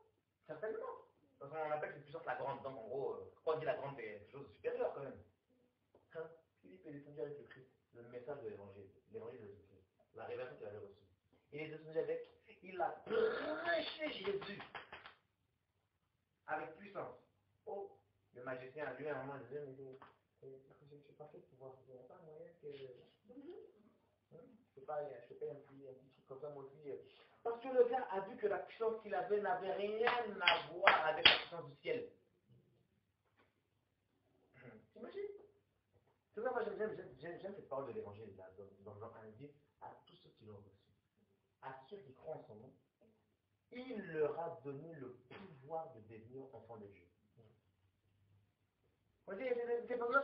Certainement. Parce qu'on appelle cette puissance la grande. Donc, en gros, quand on dit la grande, c'est quelque chose de supérieur quand même. Hein? Philippe est descendu avec le Christ, le message de l'évangile de Jésus-Christ, la révélation qu'il avait reçue. Il est descendu avec, il a prêché Jésus avec puissance. Oh, le magicien a lui à un moment disait, mais je ne sais pas fait pouvoir, il n'y a pas moyen que je ne sais pas un petit truc comme ça moi aussi. Parce que le gars a vu que la puissance qu'il avait n'avait rien à voir avec la puissance du ciel. T'imagines? C'est ça, moi j'aime cette parole de l'évangile là, dans Jean 1, il dit à tous ceux qui l'ont reçu, à ceux qui croient en son nom, il leur a donné le pouvoir de devenir enfants de Dieu. Vous voyez, ces personnes-là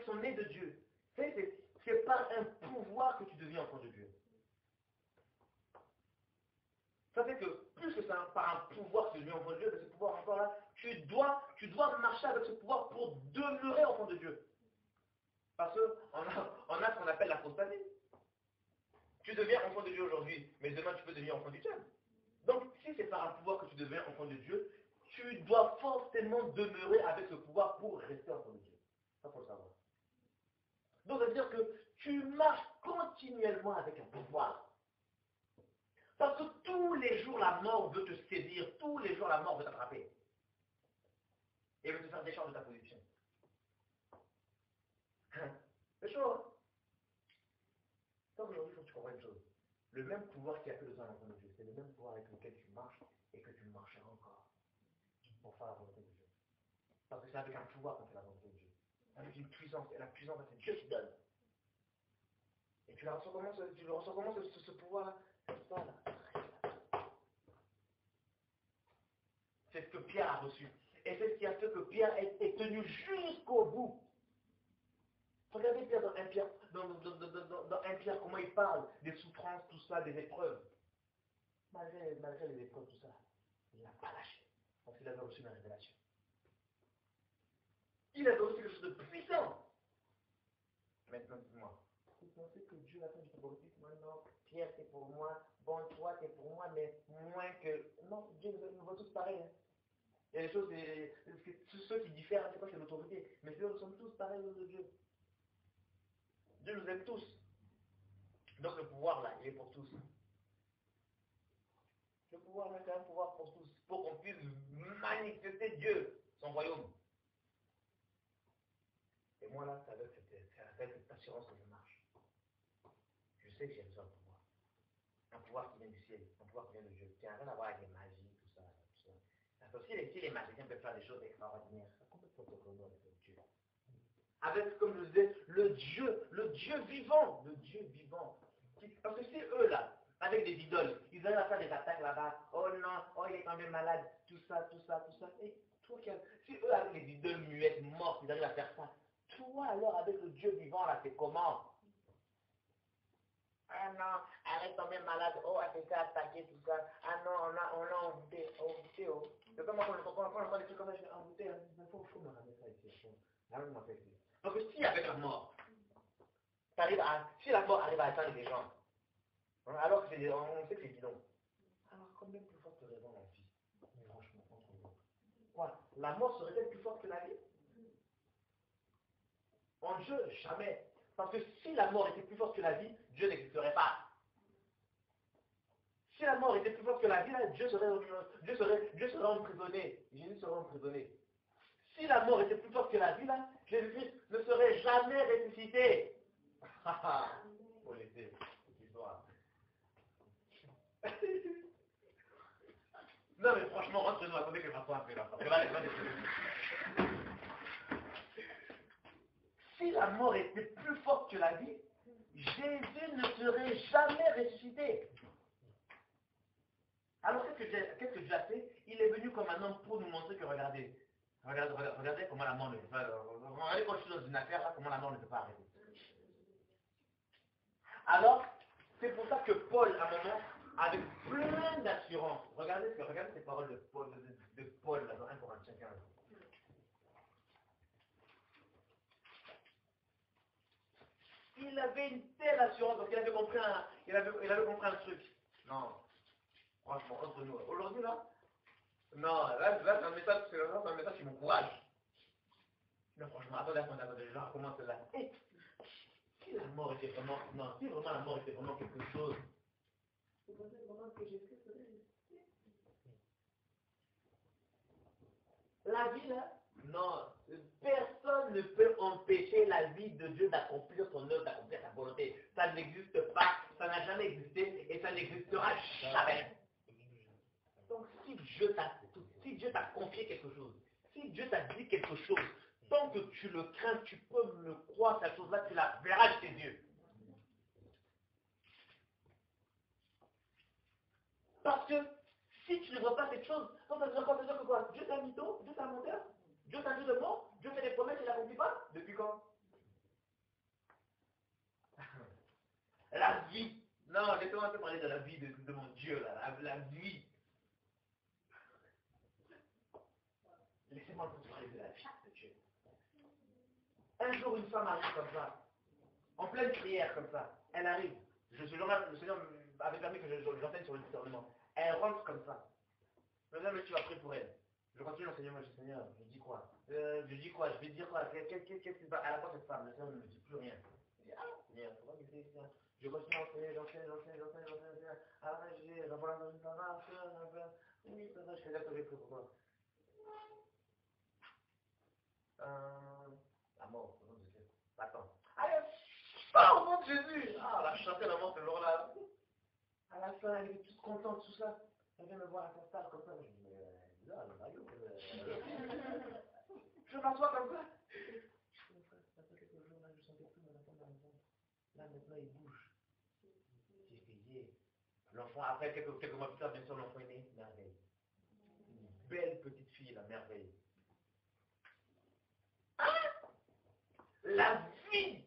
sont nés de Dieu. C'est par un pouvoir que tu deviens enfant de Dieu. Ça fait que plus que c'est par un pouvoir que tu deviens enfant de Dieu, de ce pouvoir encore là, tu dois marcher avec ce pouvoir pour demeurer enfant de Dieu. Parce qu'on a ce qu'on appelle l'apostasie. Tu deviens enfant de Dieu aujourd'hui, mais demain tu peux devenir enfant du diable. Donc si c'est par un pouvoir que tu deviens enfant de Dieu, tu dois forcément demeurer avec ce pouvoir pour rester enfant de Dieu. Ça faut le savoir. Donc ça veut dire que tu marches continuellement avec un pouvoir. Parce que tous les jours la mort veut te saisir, tous les jours la mort veut t'attraper. Et veut te faire décharge de ta position. C'est chaud, hein? Donc aujourd'hui, il faut que tu comprennes une chose. Le même pouvoir qui a fait besoin d'enfant de Dieu, c'est le même pouvoir avec lequel tu marches et que tu marcheras encore pour faire la volonté de Dieu. Parce que c'est avec un pouvoir qu'on fait la volonté de Dieu. Avec une puissance. Et la puissance, c'est Dieu qui donne. Et tu le reçois comment ce pouvoir-là? C'est ça, là. C'est ce que Pierre a reçu. Et c'est ce qui a fait que Pierre est tenu jusqu'au bout. Regardez Pierre dans 1 Pierre, dans 1 Pierre, comment il parle des souffrances, tout ça, des épreuves. Malgré les épreuves, tout ça, il n'a pas lâché. Parce qu'il avait reçu une révélation. Il avait reçu quelque chose de puissant. Maintenant, dis-moi. Vous pensez que Dieu a fait du favoritisme? Moi, non. Pierre, c'est pour moi. Bon, toi, c'est pour moi, mais moins que... Non, Dieu nous voit tous pareils. Hein. Il y a des choses, ceux qui diffèrent, c'est quoi, c'est l'autorité. Mais nous sommes tous pareils aux de Dieu. Dieu nous aime tous. Donc le pouvoir là, il est pour tous. Le pouvoir là, c'est un pouvoir pour tous. Pour qu'on puisse manifester Dieu, son royaume. Et moi là, c'est avec cette assurance que je marche. Je sais que j'ai besoin de pouvoir. Un pouvoir qui vient du ciel, un pouvoir qui vient de Dieu. Qui n'a rien à voir avec les magies, tout ça. Parce que si les magiciens peuvent faire des choses extraordinaires, ça complètement autonomie avec Dieu. avec, comme je le disais, le Dieu vivant, le Dieu vivant. Parce que c'est eux là, avec des idoles, ils arrivent à faire des attaques là-bas, oh non, oh il est tombé malade, tout ça, et toi, si eux avec les idoles muettes, mortes, ils arrivent à faire ça, toi alors avec le Dieu vivant là, c'est comment? Ah non, arrête tomber malade, oh, elle s'est fait attaquer, tout ça. Ah non, on l'a envoûté, oh. C'est comme quand on entend des trucs comme ça, je dis envoûté, il faut me ramener ça ici. Ramène-moi ça ici. Donc si avec la mort, si la mort arrive à atteindre les gens, hein, alors que on sait que c'est bidon, alors combien plus forte raison la vie? Franchement, entre nous. Quoi? La mort serait-elle plus forte que la vie? En Dieu, jamais. Parce que si la mort était plus forte que la vie, Dieu n'existerait pas. Si la mort était plus forte que la vie, là, Dieu serait emprisonné. Jésus serait emprisonné. Si la mort était plus forte que la vie, là, Jésus-Christ ne serait jamais ressuscité. Faut laisser l'histoire. Non mais franchement, entre nous, attendez que je fasse un peu là. Si la mort était plus forte que la vie, Jésus ne serait jamais ressuscité. Alors qu'est-ce que Dieu a fait? Il est venu comme un homme pour nous montrer que regardez comment la mort ne peut pas. Regardez quand je suis dans une affaire là, comment la mort ne peut pas arrêter. Alors, c'est pour ça que Paul, à un moment, avec plein d'assurance, regardez ces paroles de Paul là, dans 1 Corinthiens 15. Il avait une telle assurance, parce qu'il avait compris il avait compris un truc. Non, franchement, entre nous. Aujourd'hui, là, non, là c'est un message qui m'encourage. Non, franchement, attendez, je recommence là. Et, si la mort était vraiment, non, si vraiment la mort était vraiment quelque chose, vous pensez vraiment que Jésus serait ressuscité? La vie, là, non, personne ne peut empêcher la vie de Dieu d'accomplir son œuvre, d'accomplir sa volonté. Ça n'existe pas, ça n'a jamais existé et ça n'existera jamais. Donc si Dieu t'a confié quelque chose, si Dieu t'a dit quelque chose, tant que tu le crains, tu peux le croire, cette chose-là, tu la verras de tes yeux. Parce que si tu ne vois pas cette chose, ça veut dire que quoi? Dieu t'a mis tôt, Dieu t'a menteur, Dieu t'a dit de mort, Dieu fait des promesses, il n'accomplit pas. Depuis quand? La vie. Non, laissez-moi un peu parler de la vie de mon Dieu, là, la vie. Laissez-moi un peu parler de la vie de Dieu. Un jour, une femme arrive comme ça, en pleine prière comme ça. Elle arrive. Le Seigneur avait permis que j'enseigne sur le discernement. Elle rentre comme ça. Maintenant, mais tu vas prier pour elle. Je continue l'enseignement, je dis Seigneur, je dis quoi? Je vais dire quoi? Qu'est-ce qui se passe? À la fin, cette femme, le Seigneur ne me dit plus rien. Je dis, ah, Seigneur, ça va m'aider, Seigneur. Je continue à enseigner, j'enseigne. Ah, je vois dans une femme, oui, ça va, je fais là que j'ai pris pour toi. La mort, au nom de Dieu. Attends. Allez, au nom de Jésus! Ah, elle a chanté la mort ce jour-là. À la fin, elle était toute contente, tout ça. Elle vient me voir à sa salle comme ça. Je dis, mais là, le maillot. Je m'assois comme ça. Après quelques jours, là, je sentais plus mon enfant dans le ventre. Là, maintenant, il bouge. J'ai payé. L'enfant, après quelques mois plus tard, bien sûr, l'enfant est né. Merveille. Une belle petite fille, la merveille. Ah! La vie!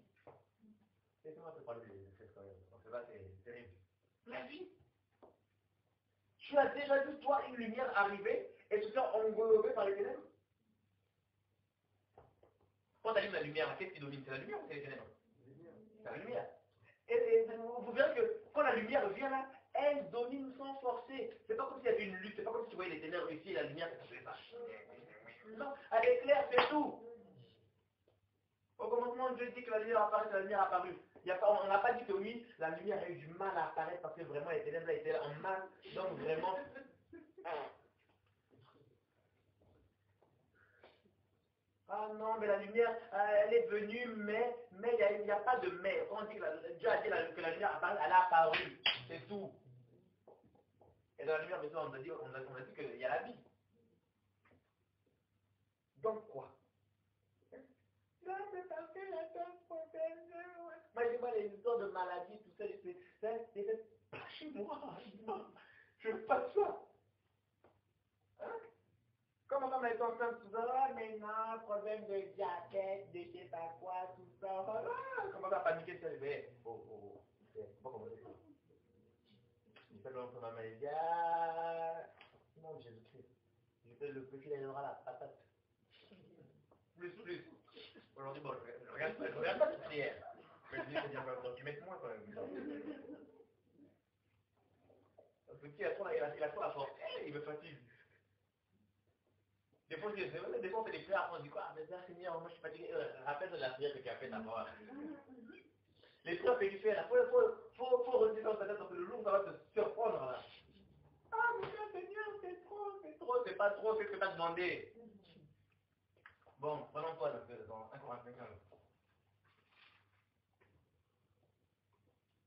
Laissez-moi te parler de cette quand même. Parce que là, c'est terrible. La vie. Tu as déjà vu, toi, une lumière arriver et se faire envelopper par les ténèbres? Quand tu allumes la lumière, qu'est-ce qui domine? C'est la lumière ou c'est les ténèbres? C'est la lumière. Et vous verrez que quand la lumière vient là, elle domine sans forcer. C'est pas comme s'il y avait une lutte, c'est pas comme si tu voyais les ténèbres ici et la lumière, ça fait pas. Non, elle éclaire, c'est tout. Au commencement, Dieu dit que la lumière apparaît, la lumière apparue. On n'a pas dit que oui, la lumière a eu du mal à apparaître parce que vraiment les ténèbres étaient en masse. Donc vraiment. Ah non, mais la lumière, elle est venue, mais il n'y a pas de mais. Quand on dit que Dieu a dit que la lumière apparaît, elle a apparu. C'est tout. Et dans la lumière, maintenant, on a dit qu'il y a la vie. Donc quoi? c'est pas chez moi. Non, je veux pas de ça. Hein? Comment on est ensemble, tout ça, mais non, problème de diabète, de je sais pas quoi, tout ça. Ah, comment ça paniquer, ça, mais c'est pas comment dire. Il fait longtemps ma maladie. Non, Jésus-Christ. Je fais le petit, il aura la patate. Plus. Aujourd'hui, bon, je regarde pas cette prière. Mais je dis, c'est bien, tu mets moins quand même. Le petit, il a trop la force. Il me fatigue. Des fois, on fait des prières, on dit quoi? Mais ça, Seigneur, moi je suis fatigué. Rappelle de la prière que tu as faite avant. Les prières que tu fais, là, faut retirer dans ta tête, parce que le jour où ça va te surprendre là. Ah, mon Dieu, Seigneur, c'est trop, c'est pas trop, c'est ce que tu as demandé. Bon, prenons toi dans 1 Corinthiens 15.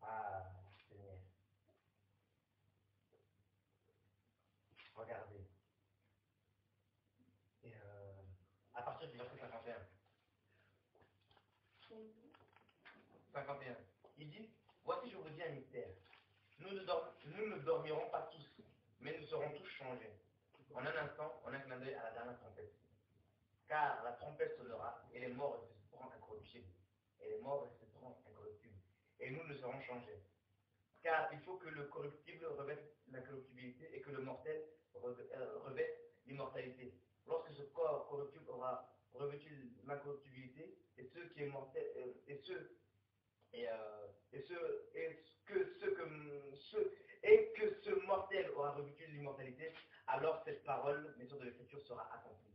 Ah, Seigneur. Regardez. Et à partir du verset 51, il dit, voici je vous dis un mystère. Nous ne dormirons pas tous, mais nous serons tous changés. En un instant, en un clin d'œil à la dernière trompette. Car la trompette sonnera et les morts resteront incorruptibles. Et les morts resteront incorruptibles. Et nous serons changés. Car il faut que le corruptible revête l'incorruptibilité et que le mortel revête l'immortalité. Lorsque ce corps corruptible aura revêtu l'incorruptibilité, et ce qui est mortel, que ce mortel aura revêtu l'immortalité, alors cette parole, bien sûr, de l'Écriture sera accomplie.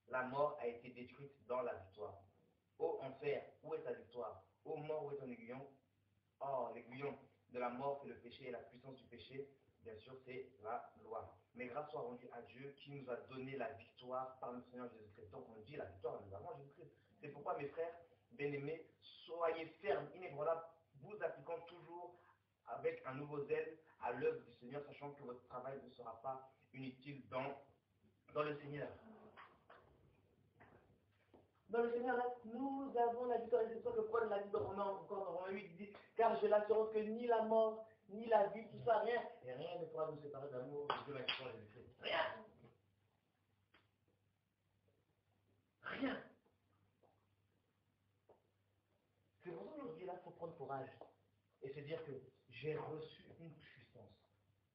La mort a été détruite dans la victoire. Ô enfer, où est ta victoire? Ô mort, où est ton aiguillon? Or, l'aiguillon de la mort, c'est le péché, et la puissance du péché, bien sûr, c'est la loi. Mais grâce soit rendue à Dieu qui nous a donné la victoire par notre Seigneur Jésus-Christ. Donc on dit la victoire, nous avons Jésus-Christ. C'est pourquoi, mes frères, bien-aimés, soyez fermes, inébranlables, vous appliquant toujours avec un nouveau zèle à l'œuvre du Seigneur, sachant que votre travail ne sera pas inutile dans le Seigneur. Dans le Seigneur, là, nous avons la victoire. Et c'est ça que Paul l'a dit dans Romains 8, dit, car j'ai l'assurance que ni la mort, ni la vie, tout ça, rien, et rien ne pourra nous séparer de l'amour de Dieu, la victoire et Jésus-Christ. Rien. Rien. C'est pour ça qu'aujourd'hui, là, il faut prendre courage et se dire que j'ai reçu une puissance.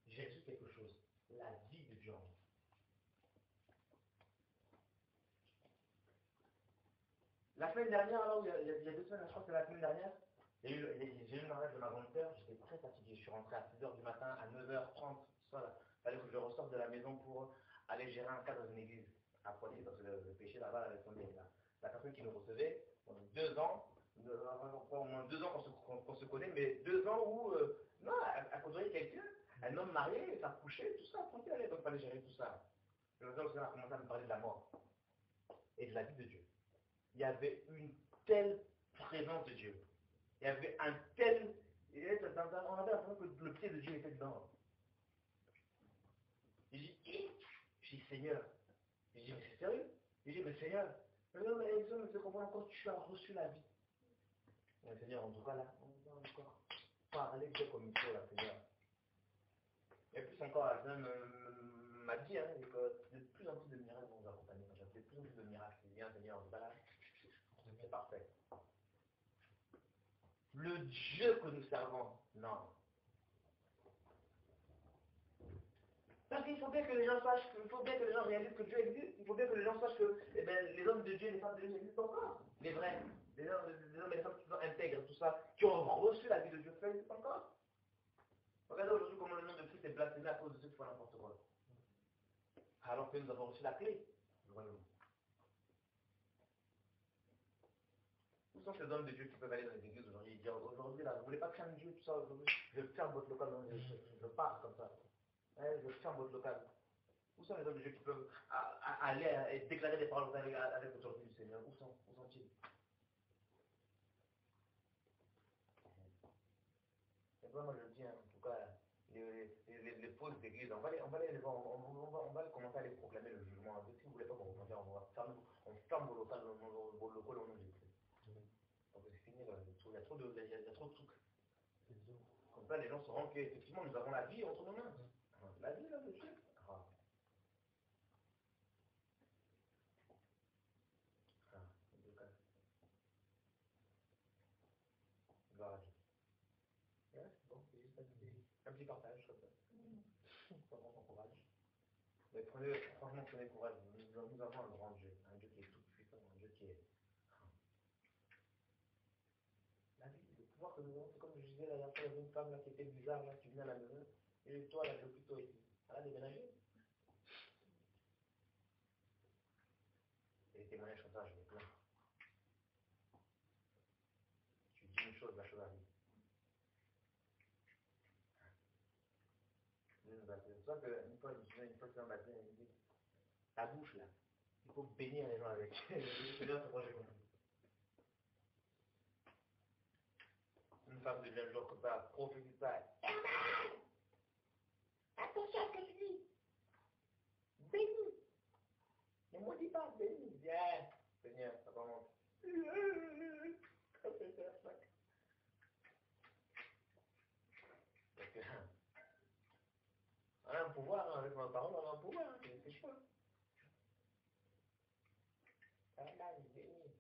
J'ai reçu quelque chose. La vie de Dieu. La semaine dernière, alors, il y a 2 semaines, je crois que c'est la semaine dernière, j'ai eu le mariage de ma grande sœur, j'étais très fatigué. Je suis rentré à 6h du matin, à 9h30, il fallait que je ressorte de la maison pour aller gérer un cas dans une église à Poitiers, parce que le péché là-bas avait tombé. La personne qui nous recevait, on a 2 ans, au moins 2 ans qu'on se connaît, mais 2 ans où, non, elle côtoyait quelqu'un, un homme marié, ça couchait, tout ça, tranquille, donc il fallait gérer tout ça. Le Seigneur a commencé à me parler de la mort et de la vie de Dieu. Il y avait une telle présence de Dieu. Il y avait un tel... On avait l'impression que le pied de Dieu était dedans. J'ai dit, Seigneur. J'ai dit, mais c'est sérieux? J'ai dit, mais Seigneur, mais se comprend quand tu as reçu la vie. Mais Seigneur, en tout cas, là, on va encore parler de comme il faut, là, Seigneur. Et plus encore, la Seigneur m'a dit que de plus en plus de miracles vont nous accompagner. De plus en plus de miracles. C'est bien, Seigneur, en tout cas, là, c'est parfait. Le Dieu que nous servons, non. Parce qu'il faut bien que les gens sachent, il faut bien que les gens réalisent que Dieu existe, il faut bien que les gens sachent que les hommes de Dieu et les femmes de Dieu existent encore. Les vrais, les hommes et les femmes qui sont intègres, tout ça, qui ont reçu la vie de Dieu, ça existe encore. Regardez aujourd'hui comment le nom de Christ est blasphémé à cause de ceux qui font n'importe quoi. Alors que nous avons reçu la clé du royaume. Où sont ces hommes de Dieu qui peuvent aller dans les églises aujourd'hui et dire aujourd'hui là, vous ne voulez pas craindre Dieu, tout ça, aujourd'hui, je ferme votre local, je pars comme ça. Je ferme votre local. Où sont les hommes de Dieu qui peuvent aller et déclarer des paroles avec l'autorité du Seigneur? Où sont-ils? Et moi je dis, en tout cas, les fausses églises, on va les voir, on va commencer à les proclamer le jugement. Si vous ne voulez pas qu'on remonte, on ferme vos locaux au nom de Jésus. Donc c'est fini, il y a trop de trucs. ça, les gens se rendent qu'effectivement, nous avons la vie entre nos mains. La vie, là, monsieur. Ah. Ah, en tout cas. Gloire à Dieu. Ouais, c'est bon, c'est juste un petit partage comme ça. Vraiment, on courage. Mais prenez, franchement, prenez courage. Nous avons un grand Dieu. Un Dieu qui est tout puissant, un Dieu qui est. La vie, le pouvoir que nous avons, c'est comme je disais la dernière fois, il y avait une femme là qui était bizarre, là, qui venait à la maison. Et toi, là, je veux plutôt ici. Elle a déménagé. Et les témoignages comme ça, je les plains. Tu dis une chose, la chose arrive. C'est pour ça qu'une fois, je me souviens, une fois que un matin, il me dit, ta bouche là, il faut bénir les gens avec. C'est bien, c'est moi j'ai compris. Une femme devient le jour comme ça, prophétise ça. Attention à ce que tu dis. Bénis. Ne maudis pas, bénis. Viens. Seigneur, ça va monter. Parce que, on a un pouvoir, hein, avec ma parole, on a un pouvoir, hein, c'est chaud. Ah là, il bénit.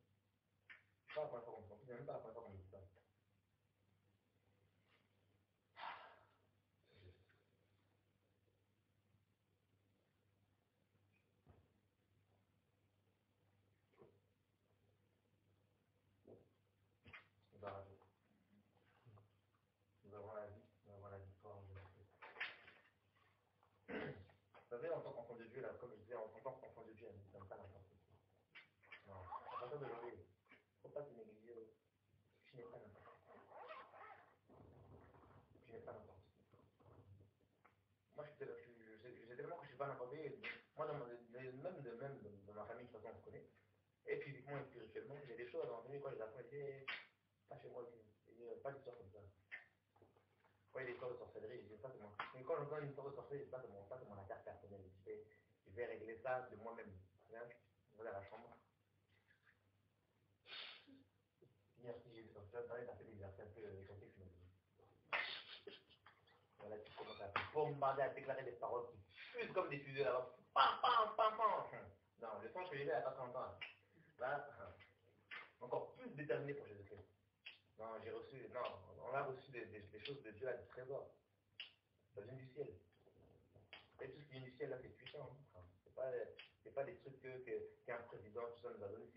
C'est pas la première fois qu'on dit ça. C'est même pas la première fois qu'on dit ça. Nous avons la vie, nous avons la victoire en Jésus-Christ. Vous savez, en tant qu'enfant de Dieu, là, comme je disais, en tant qu'enfant de Dieu, elle ne donne pas n'importe quoi. Non, à partir d'aujourd'hui, il ne faut pas se négliger. Tu n'es pas n'importe quoi. Tu n'es pas n'importe quoi. Moi, je sais tellement que je ne suis pas n'importe quoi. Moi, même dans ma famille, de toute façon, on se connaît. Et physiquement et spirituellement, il y a des choses dans ma famille, quand je les apprends, je dis, pas chez moi, il n'y a pas d'histoire comme ça. Quand il y a des histoires de sorcellerie, je dis pas que moi. Mais quand j'entends une histoire de sorcellerie, je dis pas que mon affaire personnelle. Je vais régler ça de moi-même. Je vais à la chambre. Merci, j'ai comme ça, t'as fait l'exercice un peu les contextes. Voilà, tu commences à bombarder, à déclarer des paroles qui fusent comme des fusées là-bas. Pam, pam, pam, pam. Non, le temps que j'ai fait il n'y a pas 30 ans. Là, encore plus déterminé pour Jésus-Christ. Non, on a reçu des choses de Dieu à des trésors. Ça vient du ciel. Et tout ce qui vient du ciel là, c'est puissant. Hein. C'est pas des trucs qu'un président, tout ça nous a donné.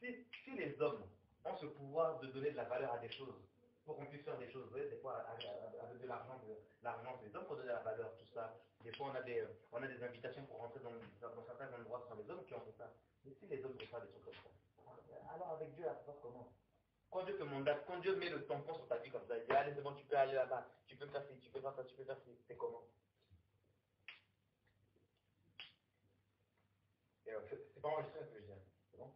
Si les hommes ont ce pouvoir de donner de la valeur à des choses, pour qu'on puisse faire des choses, vous voyez, des fois avec de l'argent, c'est les hommes pour donner de la valeur, tout ça. Des fois on a des invitations pour rentrer dans certains endroits, ce sont les hommes qui ont fait ça. Mais si les hommes font pas des trucs comme ça, alors avec Dieu, ça se passe comment? Quand Dieu te mandate, quand Dieu met le tampon sur ta vie comme ça, il dit allez c'est bon, tu peux aller là-bas, tu peux faire ci, tu peux faire ça, tu peux faire ci, c'est comment? Et c'est pas enregistré ce que je dis, c'est bon?